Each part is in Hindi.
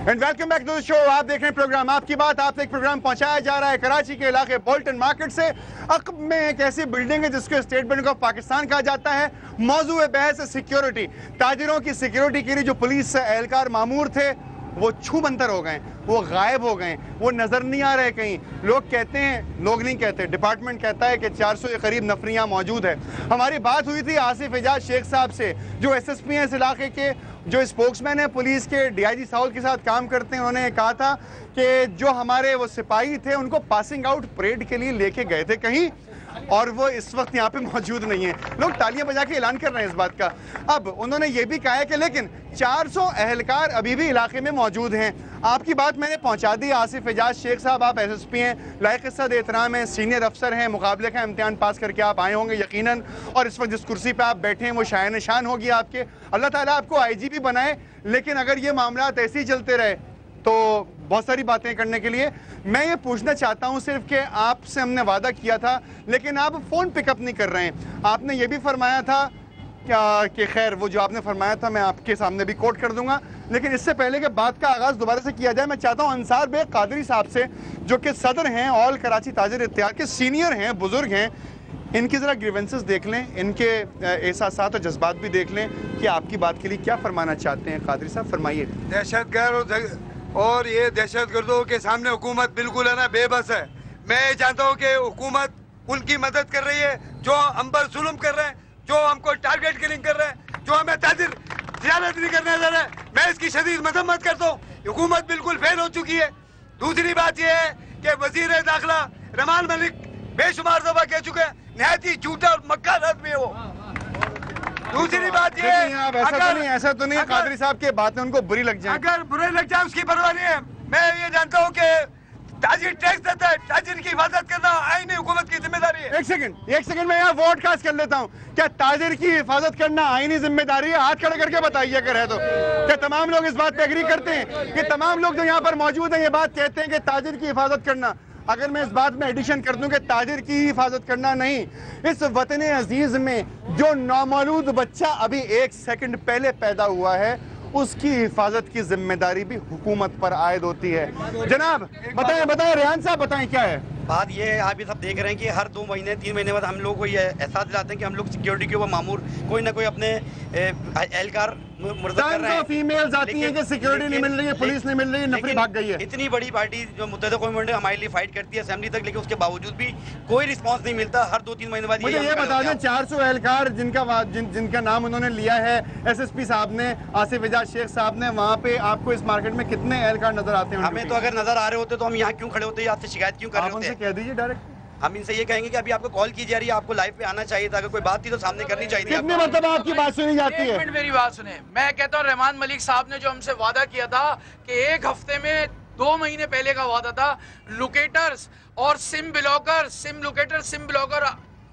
And welcome back to the show. आप देख रहे हैं प्रोग्राम आपकी बात। आप तक प्रोग्राम पहुंचाया जा रहा है कराची के इलाके बोल्टन मार्केट से। अक़ब में एक ऐसी बिल्डिंग है जिसको स्टेट बैंक ऑफ पाकिस्तान कहा जाता है। मौजू है बहस सिक्योरिटी। ताजिरों की सिक्योरिटी के लिए जो पुलिस एहलकार मामूर थे वो छू मंतर हो गए, वो गायब हो गए, वो नजर नहीं आ रहे कहीं। लोग कहते हैं, लोग नहीं कहते, डिपार्टमेंट कहता है कि 400 के करीब नफरियां मौजूद है। हमारी बात हुई थी आसिफ एजाज शेख साहब से जो SSP हैं इस इलाके के, जो स्पोक्समैन है पुलिस के, DIG साउल के साथ काम करते हैं। उन्होंने कहा था कि जो हमारे वो सिपाही थे उनको पासिंग आउट परेड के लिए लेके गए थे कहीं, और वो इस वक्त यहाँ पे मौजूद नहीं है। लोग तालियां बजा के ऐलान कर रहे हैं इस बात का। अब उन्होंने ये भी कहा है कि लेकिन 400 एहलकार अभी भी इलाके में मौजूद हैं। आपकी बात मैंने पहुंचा दी। आसिफ एजाज शेख साहब, आप SSP हैं, लायक इज़्ज़त एहतराम हैं, सीनियर अफसर हैं, मुकाबले का इम्तिहान पास करके आप आए होंगे यकीनन, और इस वक्त जिस कुर्सी पर आप बैठे हैं वो शायन निशान होगी आपके। अल्लाह ताला आपको IGP बनाए। लेकिन अगर ये मामला ऐसे ही चलते रहे तो बहुत सारी बातें करने के लिए मैं ये पूछना चाहता हूं सिर्फ कि आपसे हमने वादा किया था लेकिन आप फ़ोन पिकअप नहीं कर रहे हैं। आपने ये भी फरमाया था कि खैर वो जो आपने फरमाया था मैं आपके सामने भी कोट कर दूंगा, लेकिन इससे पहले कि बात का आगाज़ दोबारा से किया जाए मैं चाहता हूं अंसार बेग कादरी साहब से, जो कि सदर हैं ऑल कराची ताजिर इत्तेहाद के, सीनियर हैं, बुजुर्ग हैं, इनकी ज़रा ग्रीवेंसेस देख लें, इनके एहसासात और जज्बात भी देख लें कि आपकी बात के लिए क्या फरमाना चाहते हैं। कादरी साहब फरमाइए। दहशतगर्द और ये दहशतगर्दों के सामने हुकूमत बिल्कुल है ना बेबस है। मैं ये चाहता हूँ कि हुकूमत उनकी मदद कर रही है जो हम पर जुल्म कर रहे हैं, जो हमको टारगेट किलिंग कर रहे हैं, जो हमें ताजिर ज़ियारत नहीं करने दे रहे हैं। मैं इसकी शदीद मजम्मत करता हूँ। हुकूमत बिल्कुल फेल हो चुकी है। दूसरी बात यह है कि वजीर दाखिला रहमान मलिक बेशुमार दफा कह चुके हैं नहायत ही झूठा और मक्कार आदमी है वो। दूसरी बात ये ऐसा तो नहीं कादरी साहब की बातें उनको बुरी लग जाए, अगर बुरे लग जाए उसकी परवाह नहीं है। मैं ये जानता हूँ कि ताजिर टैक्स देता है, ताजिर की हिफाजत करना आईनी हुकूमत की जिम्मेदारी है। एक सेकंड में यहाँ वोट कास्ट कर लेता हूँ। क्या ताजिर की हिफाजत करना आईनी जिम्मेदारी है? हाथ खड़े करके बताइए अगर है तो। क्या तमाम लोग इस बात पे एग्री करते हैं कि तमाम लोग जो यहाँ पर मौजूद हैं ये बात कहते हैं कि ताजिर की हिफाजत करना? अगर मैं इस बात में एडिशन कर दूं कि ताजिर की हिफाजत करना नहीं, इस वतन अजीज में जो नौमौलूद बच्चा अभी 1 सेकंड पहले पैदा हुआ है उसकी हिफाजत की जिम्मेदारी भी हुकूमत पर आयद होती है। जनाब बताएं रेहान साहब बताएं क्या है बात। ये आप ये सब देख रहे हैं कि हर 2 महीने 3 महीने बाद हम लोग को ये एहसास दिलाते हैं कि हम लोग सिक्योरिटी के ऊपर मामूर कोई ना कोई अपने एहलकार मुर्तब कर रहे हैं। फीमेल्स आती हैं कि सिक्योरिटी नहीं मिल रही है, पुलिस नहीं मिल रही है, नफरी भाग गई है। इतनी बड़ी पार्टी जो मुत्तहिदा कौम पार्टी हमारे लिए फाइट करती है असेंबली तक, लेकिन उसके बावजूद भी कोई रिस्पॉन्स नहीं मिलता। हर 2-3 महीने बाद मुझे ये बता दें 400 एहलकार जिनका नाम उन्होंने लिया है SSP साहब ने, आसिफ एजाज शेख साहब ने, वहाँ पे आपको इस मार्केट में कितने एहलकार नजर आते हैं? हमें तो अगर नजर आ रहे होते तो हम यहाँ क्यों खड़े होते, आपसे शिकायत क्यों कर रहे होते? कह दीजिए डायरेक्ट। हम इनसे ये कहेंगे कि अभी आपको कॉल की जा रही है, आपको लाइव पे आना चाहिए था। अगर कोई बात थी तो सामने करनी चाहिए थी। कितने मतलब आपकी बात सुनी जाती है? मेरी बात सुने। मैं कहता हूँ रहमान मलिक साहब ने जो हमसे वादा किया था कि 1 हफ्ते में, 2 महीने पहले का वादा था, लोकेटर्स और सिम ब्लॉकर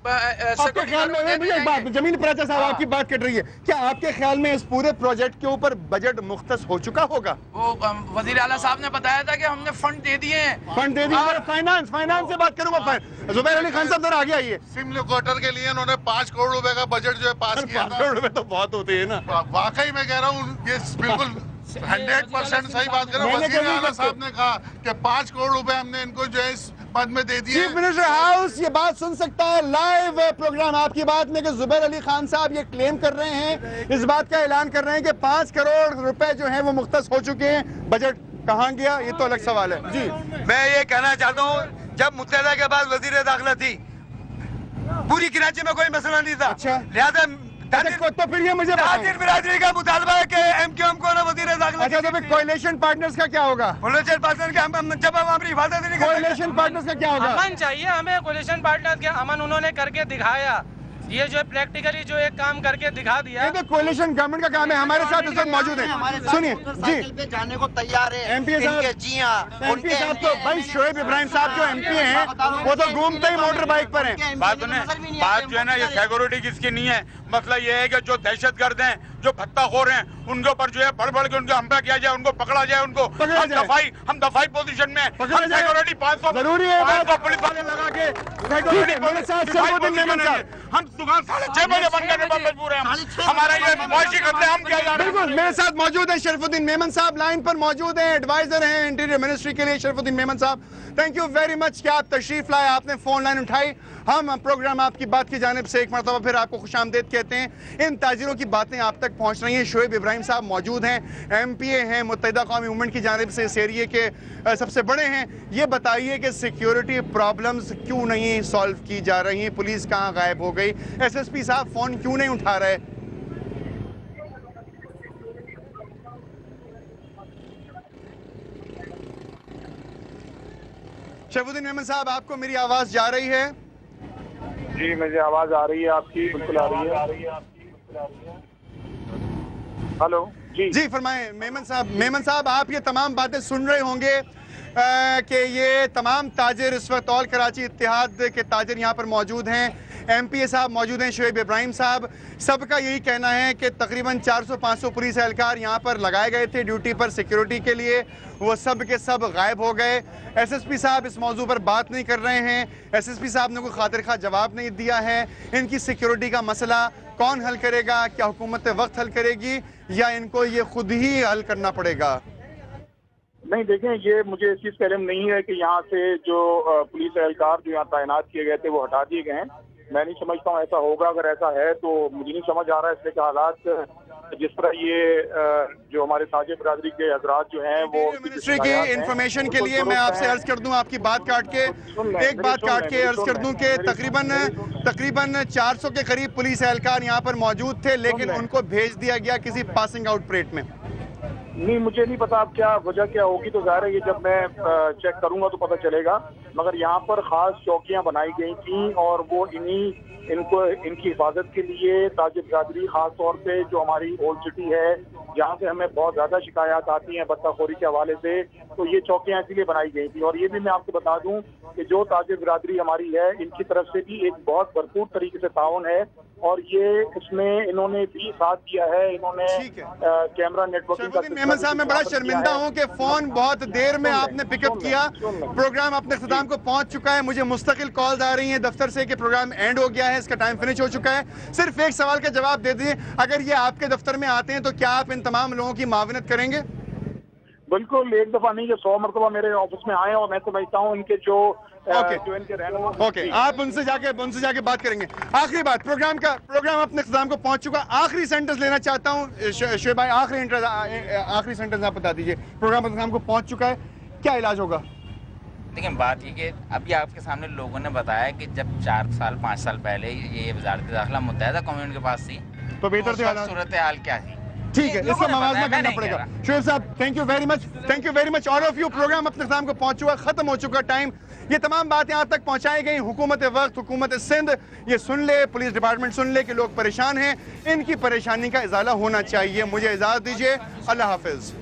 आपके ख्याल में एक बात, जमीन प्राचा साहब आपकी बात कट रही है, क्या आपके ख्याल में इस पूरे प्रोजेक्ट के ऊपर बजट मुख्तस हो चुका होगा? वो वजीर आला साहब ने बताया था कि हमने फंड दे दिए हैं। फंड दे दिए? फाइनेंस से बात करूंगा। जुबैर अली खान साहब जरा आगे आइए। सिम लोकेटर के लिए उन्होंने 5 करोड़ रुपए का बजट जो है पास किया था। 5 करोड़ रुपए तो बहुत होते हैं ना। वाकई मैं कह रहा हूँ ये बिल्कुल 100% सही बात कर रहा हूँ। वजीर आला साहब ने कहा कि 5 करोड़ रुपए हमने इनको जो है इस पद में दे दिए। चीफ मिनिस्टर हाउस ये बात सुन सकता है लाइव प्रोग्राम आपकी बात में कि जुबैर अली खान साहब ये क्लेम कर रहे हैं, इस बात का ऐलान कर रहे हैं कि 5 करोड़ रुपए जो है वो मुख्तस हो चुके हैं। बजट कहाँ गया ये तो अलग सवाल है। जी मैं ये कहना चाहता हूँ जब मुत्तहिदा के बाद वजीर दाखिला थी पूरी कराची में कोई मसला नहीं था। अच्छा। लिहाजा तो फिर ये मुझे ताजिर बिरादरी का मुतालबा है कि MQM को ना वजीर दाखिला। अच्छा तो फिर कोएलिशन पार्टनर्स का क्या होगा? कोएलिशन पार्टनर के हम जब हम हमारी हिफाजत नहीं करेंगे। कोएलिशन पार्टनर्स का क्या होगा? अमन चाहिए हमें। कोएलिशन पार्टनर के अमन उन्होंने करके दिखाया। ये जो प्रैक्टिकली जो एक काम करके दिखा दिया। ये तो कोएलिशन गवर्नमेंट का काम है। हमारे साथ इस वक्त मौजूद है, सुनिए जी, पे जाने को तैयार है MP साहब। जी हाँ, MP साहब तो भाई शोएब इब्राहिम साहब जो MP हैं वो तो घूमते ही मोटर बाइक पर हैं। बात जो है ना ये सिक्योरिटी किसकी नहीं है, मसला ये है कि जो दहशतगर्द हैं जो भत्ताखोर हैं उनके ऊपर जो है बढ़ के उनके हमला किया जाए, उनको पकड़ा जाए, उनको पकड़ा जाए। हम दफाई पोजीशन में पकड़ा जाए। सिक्योरिटी 500 जरूरी है बात। 500 पुलिस वाले लगा के ठीक है, मेमन साहब, शरफुद्दीन मेमन साहब। हम दुकान 6:30 बजे बंद करने पर मजबूर हैं। हमारा ये मुआशी करते हैं, हम क्या जा रहे हैं। बिल्कुल, मेरे साथ मौजूद है शरफुद्दीन मेमन साहब, लाइन पर मौजूद हैं, एडवाइजर हैं इंटीरियर मिनिस्ट्री के लिए शरफुद्दीन मेमन साहब। थैंक यू वेरी मच कि आप तशरीफ लाए, आपने फोन लाइन उठाई। हम प्रोग्राम आपकी बात की जानिब से एक मरतबा फिर आपको खुशामदीद कहते हैं। इन ताजिरों की बातें आप तक पहुंच रही हैं। शोएब इब्राहिम साहब मौजूद हैं, MPA हैं, मुत्तहिदा कौमी मूवमेंट की जानिब से इस एरिए के सबसे बड़े हैं। ये बताइए कि सिक्योरिटी प्रॉब्लम्स क्यों नहीं सॉल्व की जा रही हैं, पुलिस कहाँ गायब हो गई, SSP साहब फोन क्यों नहीं उठा रहे? शरफुद्दीन मेमन साहब, आपको मेरी आवाज जा रही है? जी, मुझे आवाज आ रही है आपकी, बिल्कुल आ रही है। हेलो जी फरमाएं मेमन साहब, आप ये तमाम बातें सुन रहे होंगे कि ये तमाम ताजिर इस वक्त ऑल कराची इत्तेहाद के ताजिर यहाँ पर मौजूद हैं, MPA साहब मौजूद हैं, शोएब इब्राहिम साहब। सबका यही कहना है कि तकरीबन 400-500 पुलिस एहलकार यहाँ पर लगाए गए थे ड्यूटी पर सिक्योरिटी के लिए, वो सब के सब गायब हो गए। SSP साहब इस मौजू पर बात नहीं कर रहे हैं, SSP साहब ने कोई खातिर खा जवाब नहीं दिया है। इनकी सिक्योरिटी का मसला कौन हल करेगा? क्या हुकूमत वक्त हल करेगी या इनको ये खुद ही हल करना पड़ेगा? नहीं, देखें, ये मुझे इस चीज़ का इल्म नहीं है कि यहाँ से जो पुलिस एहलकार जो यहाँ तैनात किए गए थे वो हटा दिए गए हैं। मैं नहीं समझता हूँ ऐसा होगा। अगर ऐसा है तो मुझे नहीं समझ आ रहा है इसलिए कि हालात जिस तरह ये जो हमारे ताजिर बिरादरी के हजरात जो हैं वो मिनिस्ट्री की इंफॉर्मेशन के लिए मैं आपसे अर्ज कर दूं, आपकी बात काट के एक बात काट के अर्ज कर दूं कि तकरीबन 400 के करीब पुलिस एहलकार यहाँ पर मौजूद थे, लेकिन उनको भेज दिया गया किसी पासिंग आउट परेड में। नहीं, मुझे नहीं पता अब क्या वजह क्या होगी, तो ज़ाहिर है ये जब मैं चेक करूंगा तो पता चलेगा। मगर यहाँ पर खास चौकियाँ बनाई गई थी और वो इनकी हिफाजत के लिए ताजिर बिरादरी, खास तौर पे जो हमारी ओल्ड सिटी है जहाँ से हमें बहुत ज़्यादा शिकायत आती हैं बत्ताखोरी के हवाले से, तो ये चौकियाँ इसीलिए बनाई गई थी। और ये भी मैं आपको बता दूं कि जो ताजिर बिरादरी हमारी है इनकी तरफ से भी एक बहुत भरपूर तरीके से ताउन है और ये इसमें इन्होंने भी साथ दिया है। इन्होंने कैमरा नेटवर्किंग मेमन साहब, मैं बड़ा शर्मिंदा हूँ कि फोन बहुत देर में आपने पिकअप किया। प्रोग्राम अपने इख्तिताम को पहुंच चुका है, मुझे मुस्तकिल कॉल्स आ रही हैं दफ्तर से कि प्रोग्राम एंड हो गया है, इसका टाइम फिनिश हो चुका है। सिर्फ एक सवाल का जवाब दे दीजिए, अगर ये आपके दफ्तर में आते हैं तो क्या आप इन तमाम लोगों की मावनत करेंगे? बिल्कुल, एक दफा नहीं, 100 मरतबा मेरे ऑफिस में आए और मैं समझता हूँ इनके जो इनके रहने आप उनसे जाके बात करेंगे। आखिरी बात, प्रोग्राम अपने इख्तिताम को पहुंच चुका। आखिरी सेंटेंस लेना चाहता हूँ शोएब भाई, आखिरी सेंटेंस आप बता दीजिए। प्रोग्राम अपने इख्तिताम को पहुंच चुका है, क्या इलाज होगा? देखिए, बात ये कि अभी आपके सामने लोगों ने बताया कि जब 4-5 साल पहले ये वजारत दाखिला मुत्तहिदा कौम के पास थी तो बेहतर सूरत हाल क्या थी। ठीक है, इसका मवाज़ना करना पड़ेगा। शोएब साहब, thank you very much all of you. Programme अपने इख्तिताम को पहुंच चुका, खत्म हो चुका टाइम। ये तमाम बातें आप तक पहुंचाई गई। हुकूमत वक्त, हुकूमत सिंध ये सुन ले, पुलिस डिपार्टमेंट सुन ले कि लोग परेशान हैं, इनकी परेशानी का इजाला होना चाहिए। मुझे इजाज़त दीजिए, अल्लाह हाफिज।